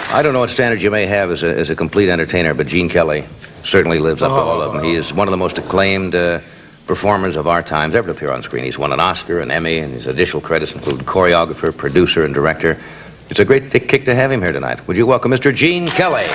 I don't know what standards you may have as a complete entertainer, but Gene Kelly certainly lives up to all of them. He is one of the most acclaimed performers of our times ever to appear on screen. He's won an Oscar, an Emmy, and his additional credits include choreographer, producer, and director. It's a great kick to have him here tonight. Would you welcome Mr. Gene Kelly?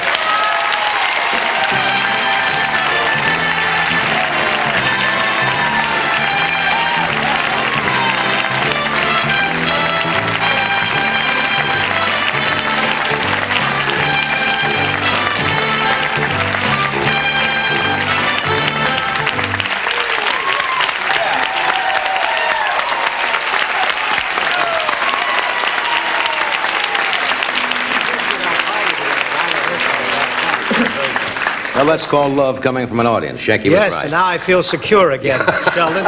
Now let's call love coming from an audience. Shanky McBride. Yes, and now I feel secure again, Sheldon.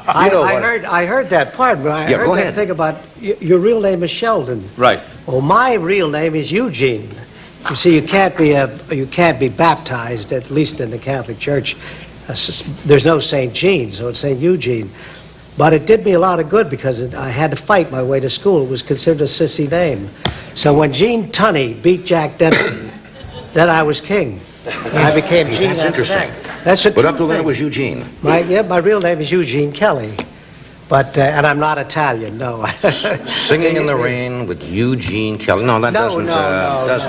I heard that part, but I heard that thing about your real name is Sheldon. Right. Well, my real name is Eugene. You see, you can't be baptized, at least in the Catholic Church. There's no St. Gene, so it's St. Eugene. But it did me a lot of good because I had to fight my way to school. It was considered a sissy name. So when Gene Tunney beat Jack Dempsey, then I was king. I became Gene. That's interesting. That's a true But up to then thing. it was Eugene. My real name is Eugene Kelly, but and I'm not Italian. No. Singing in the Rain with Eugene Kelly. No, that doesn't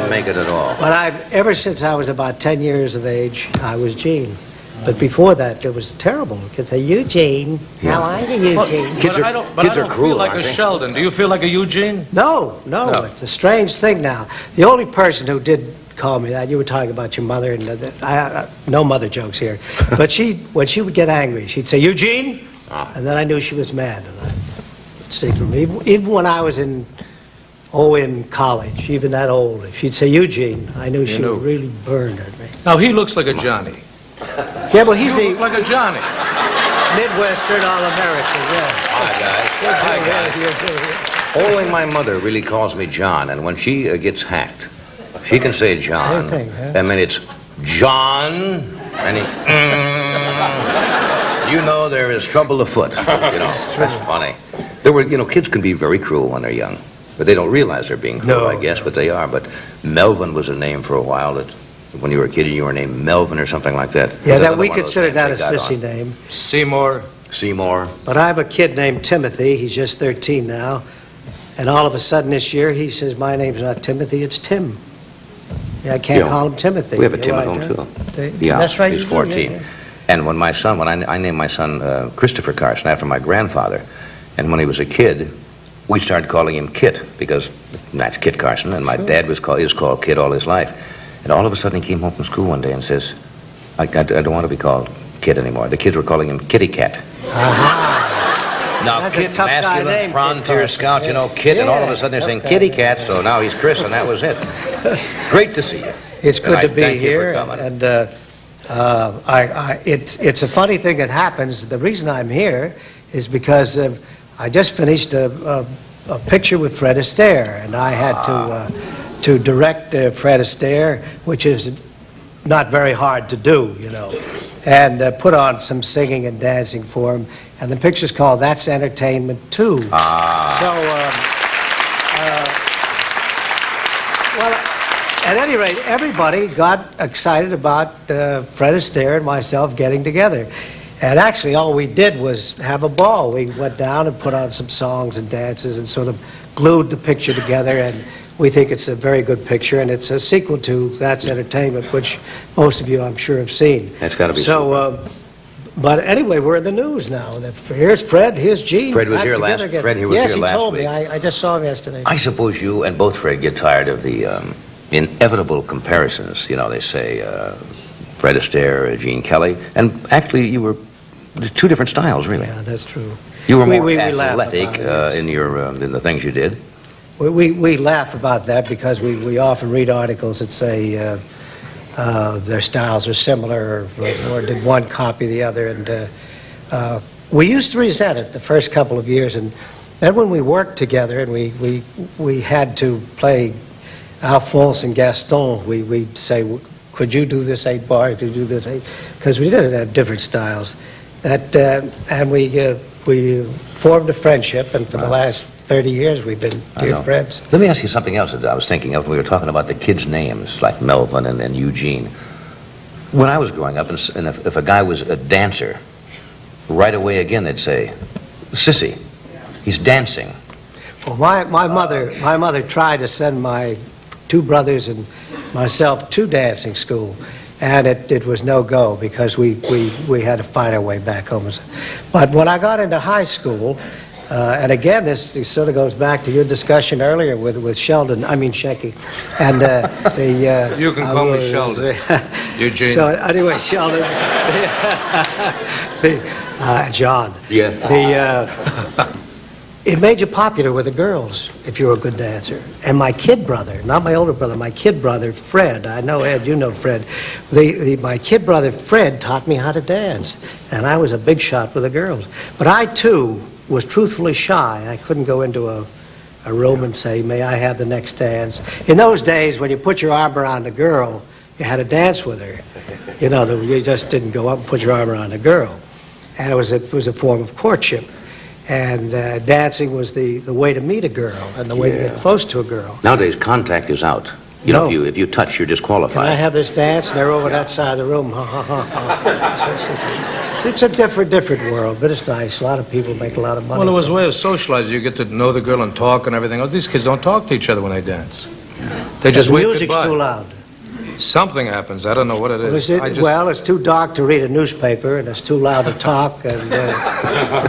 make it at all. But ever since I was about 10 years of age, I was Gene. But before that, it was terrible. Kids say, Eugene, how are you, Eugene? Kids I are don't cruel, feel like aren't a they? Sheldon. Do you feel like a Eugene? No, it's a strange thing now. The only person who did call me that, you were talking about your mother, and no mother jokes here, but when she would get angry, she'd say, Eugene, and then I knew she was mad, and I'd stick to me. Even when I was in college, even that old, if she'd say Eugene, I knew she would really burn at me. Now, he looks like a Johnny. Yeah, well, he's You look like a Johnny. Midwestern All-American, yeah. Hi, guys. Only my mother really calls me John, and when she gets hacked, she can say John. Same thing, huh? I mean, it's John, and you know there is trouble afoot. You know, that's funny. Kids can be very cruel when they're young, but they don't realize they're being cruel, I guess, but they are. But Melvin was a name for a while that when you were a kid and you were named Melvin or something like that. Yeah, that we consider that a sissy name. Seymour. But I have a kid named Timothy. He's just 13 now. And all of a sudden this year, he says, my name's not Timothy, it's Tim. Yeah, I can't call him Timothy. We have a Tim at home, too. Yeah, that's right. He's 14. Yeah. And when I named my son Christopher Carson after my grandfather, and when he was a kid, we started calling him Kit, because that's Kit Carson, and my dad is called Kit all his life. And all of a sudden he came home from school one day and says, I don't want to be called Kit anymore. The kids were calling him Kitty Cat. Now, That's Kit, masculine, frontier scout, Kit, and all of a sudden they're saying Kitty Cat, so now he's Chris, and that was it. Great to see you. It's good to be here, and it's a funny thing that happens. The reason I'm here is because I just finished a picture with Fred Astaire, and I had to direct Fred Astaire, which is not very hard to do, and put on some singing and dancing for him. And the picture's called That's Entertainment Too. So, well, at any rate, everybody got excited about Fred Astaire and myself getting together. And actually, all we did was have a ball. We went down and put on some songs and dances and sort of glued the picture together. And we think it's a very good picture. And it's a sequel to That's Entertainment, which most of you, I'm sure, have seen. That's got to be so. But anyway, we're in the news now. Here's Fred, here's Gene. Fred was here last week. Yes, he told me. I just saw him yesterday. I suppose you and both Fred get tired of the inevitable comparisons. They say Fred Astaire, Gene Kelly. And actually, you were two different styles, really. Yeah, that's true. You were more athletic in the things you did. We laugh about that because we often read articles that say their styles are similar, or did one copy the other, and we used to resent it the first couple of years, and then when we worked together and we had to play Alphonse and Gaston, we'd say, could you do this 8-bar, could you do this 8, because we did have different styles, and we formed a friendship, and for the last 30 years we've been I dear know. friends. Let me ask you something else that I was thinking of. We were talking about the kids' names, like Melvin and Eugene. When I was growing up, and if a guy was a dancer, right away again they'd say, Sissy, he's dancing. Well, my mother tried to send my two brothers and myself to dancing school, and it was no go because we had to find our way back home. But when I got into high school, and again, this sort of goes back to your discussion earlier with Shecky, and the... You can call me Sheldon. Eugene. So anyway, Sheldon, John. Yeah. It made you popular with the girls if you were a good dancer. And my kid brother, not my older brother, my kid brother, Fred, I know Ed, you know Fred. My kid brother, Fred, taught me how to dance. And I was a big shot with the girls. But I, too, was truthfully shy. I couldn't go into a room and say, may I have the next dance? In those days, when you put your arm around a girl, you had to dance with her. You know, you just didn't go up and put your arm around a girl. And it was a form of courtship. And dancing was the way to meet a girl and the way to get close to a girl. Nowadays, contact is out. You know, if you touch, you're disqualified. Can I have this dance? And they're over that side of the room. Ha, ha, ha, ha. It's a different world, but it's nice. A lot of people make a lot of money. Well, it was a way of socializing. You get to know the girl and talk and everything else. These kids don't talk to each other when they dance. They just the wait music's goodbye. too loud. Something happens. I don't know what it is. Well, it's too dark to read a newspaper, and it's too loud to talk, and the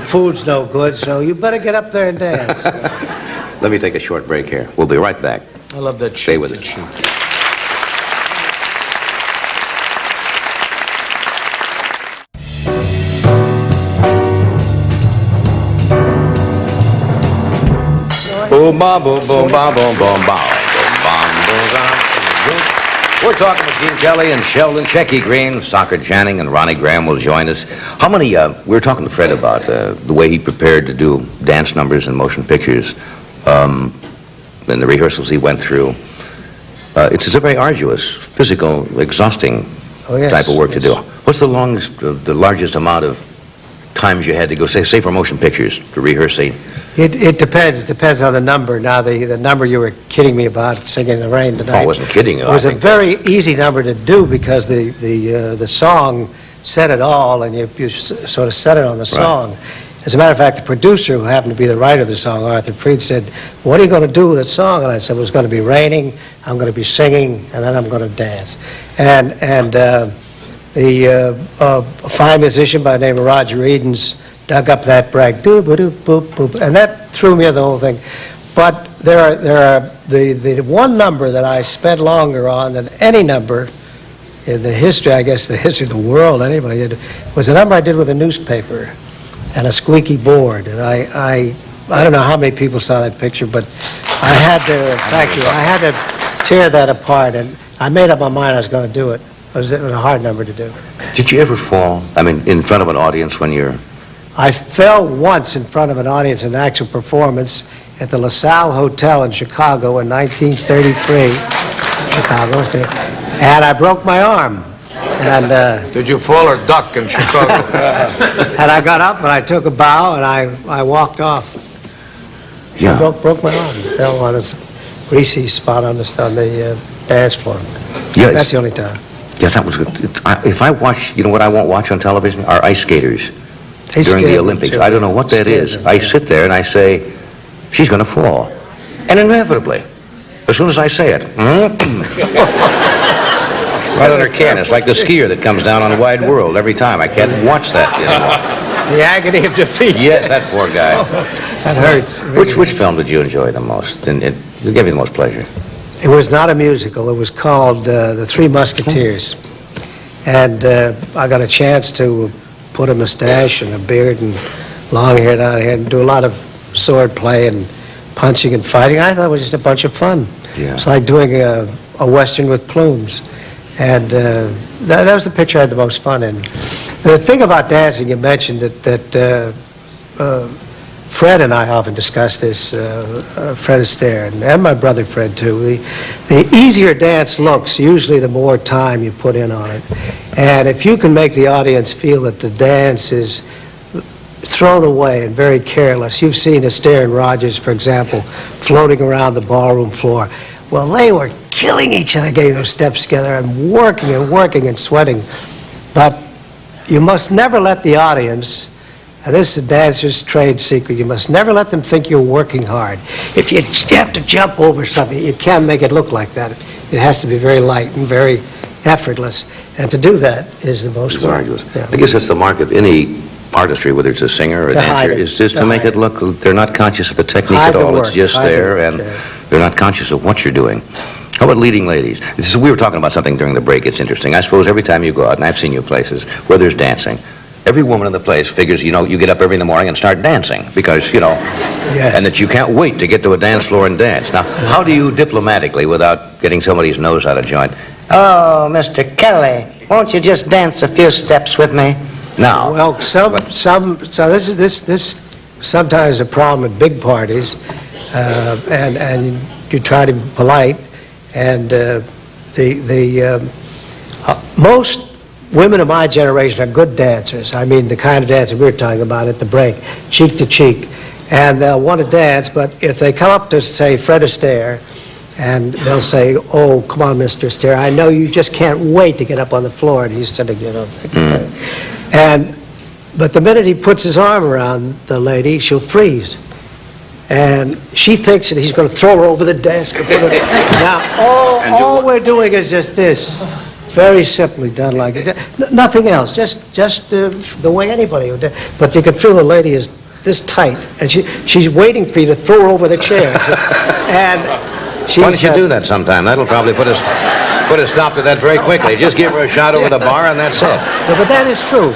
food's no good, so you better get up there and dance. Let me take a short break here. We'll be right back. I love that Stay shit. with us. Boom, bam, boom, boom, bam, boom, boom, bam, boom, bam, boom, bam. We're talking with Gene Kelly and Sheldon Shecky Green. Stockard Channing and Ronnie Graham will join us. How many, we were talking to Fred about the way he prepared to do dance numbers and motion pictures, and the rehearsals he went through. It's a very arduous, physical, exhausting type of work to do. What's the largest amount of times you had to go, say for motion pictures, to rehearse a... It depends. It depends on the number. Now, the number you were kidding me about, Singing in the Rain tonight. I wasn't kidding you. It was a very easy number to do because the song said it all, and you sort of set it on the song. As a matter of fact, the producer, who happened to be the writer of the song, Arthur Freed, said, what are you going to do with the song? And I said, well, it's going to be raining, I'm going to be singing, and then I'm going to dance. And a fine musician by the name of Roger Edens dug up that brag, doo-ba-doo-boop-boop, and that threw me of the whole thing. But there are the one number that I spent longer on than any number in the history, I guess the history of the world, anybody did, was a number I did with a newspaper and a squeaky board. And I don't know how many people saw that picture, but I had to, thank you, I had to tear that apart, and I made up my mind I was going to do it. It was a hard number to do. Did you ever fall, I mean, in front of an audience when you're... I fell once in front of an audience in an actual performance at the LaSalle Hotel in Chicago in 1933, and I broke my arm. And Did you fall or duck in Chicago? and I got up and I took a bow and I walked off. Yeah. Broke my arm. Fell on a greasy spot on the dance floor. Yeah, That's the only time. Yeah, that was good. If I watch, you know what I won't watch on television? Are ice skaters They during the scared me, Olympics. too. I don't know what that Scared is. them, I yeah. sit there and I say, she's going to fall. And inevitably, as soon as I say it, right on her can. It's like the skier that comes down on Wide World every time. I can't watch that anymore. The agony of defeat. Yes, that poor guy. That hurts. Which film did you enjoy the most? And it gave you the most pleasure? It was not a musical. It was called The Three Musketeers. And I got a chance to put a mustache and a beard and long hair down here and do a lot of sword play and punching and fighting. I thought it was just a bunch of fun. Yeah. It's like doing a Western with plumes. And that was the picture I had the most fun in. The thing about dancing, you mentioned that Fred and I often discuss this, Fred Astaire, and my brother Fred too. The easier dance looks, usually the more time you put in on it. And if you can make the audience feel that the dance is thrown away and very careless. You've seen Astaire and Rogers, for example, floating around the ballroom floor. Well, they were killing each other, getting those steps together and working and sweating. But you must never let the audience, and this is a dancer's trade secret, you must never let them think you're working hard. If you have to jump over something, you can't make it look like that. It has to be very light and very effortless. And to do that is the most It's work. arduous. Yeah. I guess that's the mark of any artistry, whether it's a singer or a To hide dancer, it. is just To to make hide it look, they're not conscious of the technique Hide at the all. work. It's just Hide the there, work, and yeah. they're not conscious of what you're doing. How about leading ladies? We were talking about something during the break. It's interesting. I suppose every time you go out, and I've seen you places where there's dancing, every woman in the place figures, you get up early in the morning and start dancing because, Yes. and that you can't wait to get to a dance floor and dance. Now, how do you diplomatically, without getting somebody's nose out of joint, "Oh, Mr. Kelly, won't you just dance a few steps with me?" Now, Well, so this is sometimes a problem at big parties, and you try to be polite, and most women of my generation are good dancers. I mean, the kind of dancer we were talking about at the break, cheek to cheek, and they'll want to dance, but if they come up to, say, Fred Astaire, and they'll say, "Oh, come on, Mr. Astaire, I know you just can't wait to get up on the floor," and he's sitting, thinking, but the minute he puts his arm around the lady, she'll freeze. And she thinks that he's going to throw her over the desk. Now, all we're doing is just this. Very simply done like it. Nothing else. Just the way anybody would do. But you can feel the lady is this tight, and she's waiting for you to throw her over the chairs. And she's, why don't you do that sometime? That'll probably put a stop to that very quickly. Just give her a shot over the bar, and that's it. Yeah, but that is true.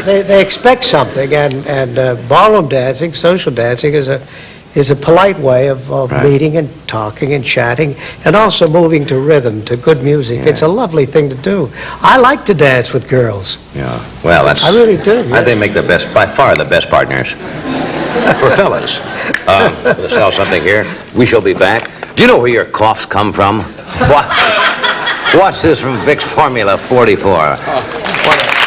They expect something, and ballroom dancing, social dancing, is a polite way of Right. meeting and talking and chatting, and also moving to rhythm, to good music. Yeah. It's a lovely thing to do. I like to dance with girls. Yeah. Well, that's. I really do, yeah. They make by far the best partners for fellas. To sell something here. We shall be back. Do you know where your coughs come from? Watch this from Vic's Formula 44. What a-